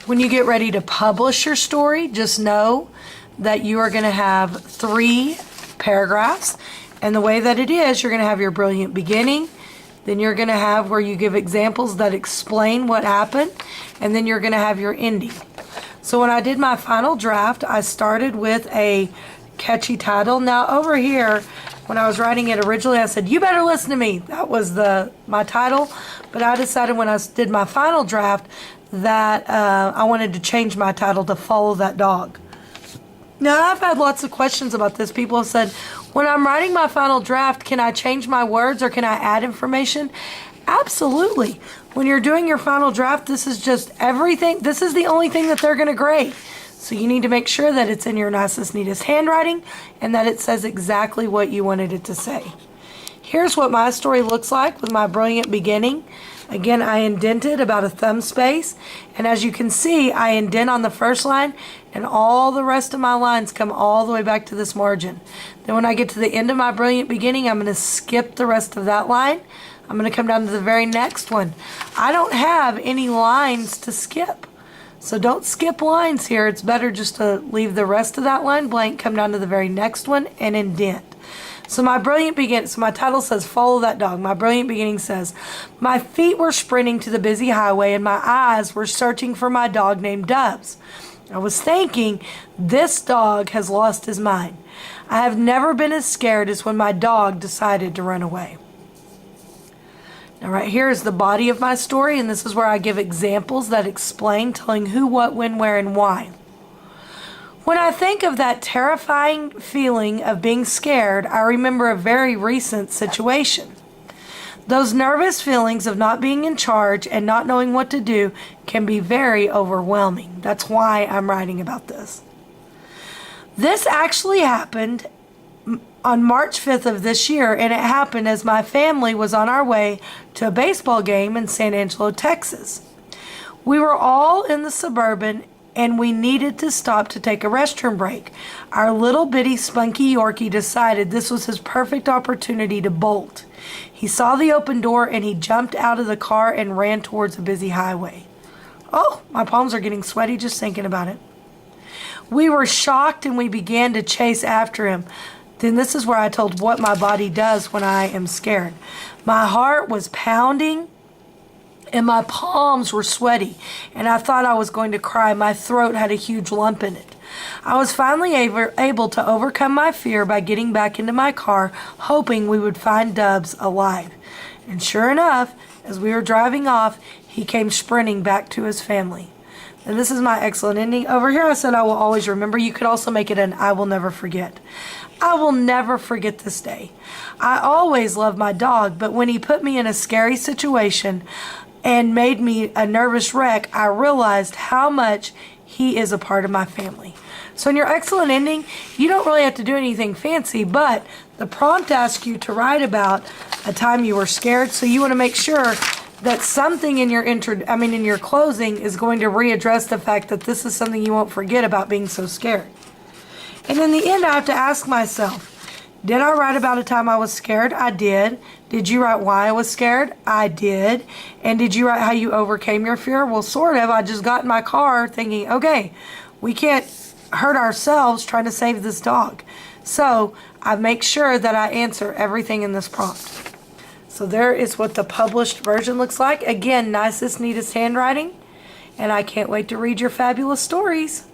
When you get ready to publish your story, just know that you are going to have 3 paragraphs. And the way that it is, you're going to have your brilliant beginning. Then you're going to have where you give examples that explain what happened. And then you're going to have your ending. So when I did my final draft, I started with a catchy title. Now over here, when I was writing it originally, I said, "You better listen to me." That was my title. But I decided when I did my final draft that I wanted to change my title to "Follow That Dog." Now, I've had lots of questions about this. People have said, when I'm writing my final draft, can I change my words or can I add information? Absolutely. When you're doing your final draft, this is just everything. This is the only thing that they're going to grade. So you need to make sure that it's in your nicest, neatest handwriting and that it says exactly what you wanted it to say. Here's what my story looks like with my brilliant beginning. Again, I indented about a thumb space, and as you can see, I indent on the first line, and all the rest of my lines come all the way back to this margin. Then when I get to the end of my brilliant beginning, I'm going to skip the rest of that line. I'm going to come down to the very next one. I don't have any lines to skip, so don't skip lines here. It's better just to leave the rest of that line blank, come down to the very next one, and indent. So my title says, "Follow That Dog." My brilliant beginning says, "My feet were sprinting to the busy highway and my eyes were searching for my dog named Dubs. I was thinking, this dog has lost his mind. I have never been as scared as when my dog decided to run away." Now right here is the body of my story, and this is where I give examples that explain, telling who, what, when, where, and why. When I think of that terrifying feeling of being scared, I remember a very recent situation. Those nervous feelings of not being in charge and not knowing what to do can be very overwhelming. That's why I'm writing about this. This actually happened on March 5th of this year, and it happened as my family was on our way to a baseball game in San Angelo, Texas. We were all in the Suburban and we needed to stop to take a restroom break. Our little bitty spunky Yorkie decided this was his perfect opportunity to bolt. He saw the open door and he jumped out of the car and ran towards a busy highway. Oh, my palms are getting sweaty just thinking about it. We were shocked and we began to chase after him. Then this is where I told what my body does when I am scared. My heart was pounding and my palms were sweaty, and I thought I was going to cry. My throat had a huge lump in it. I was finally able to overcome my fear by getting back into my car, hoping we would find Dubs alive. And sure enough, as we were driving off, he came sprinting back to his family. And this is my excellent ending. Over here I said I will always remember. You could also make it an "I will never forget." I will never forget this day. I always loved my dog, but when he put me in a scary situation and made me a nervous wreck, I realized how much he is a part of my family. So in your excellent ending, you don't really have to do anything fancy, but the prompt asks you to write about a time you were scared, so you want to make sure that something in your closing is going to readdress the fact that this is something you won't forget about being so scared. And in the end, I have to ask myself, did I write about a time I was scared? I did. Did you write why I was scared? I did. And did you write how you overcame your fear? Well, sort of. I just got in my car thinking, okay, we can't hurt ourselves trying to save this dog. So I make sure that I answer everything in this prompt. So there is what the published version looks like. Again, nicest, neatest handwriting. And I can't wait to read your fabulous stories.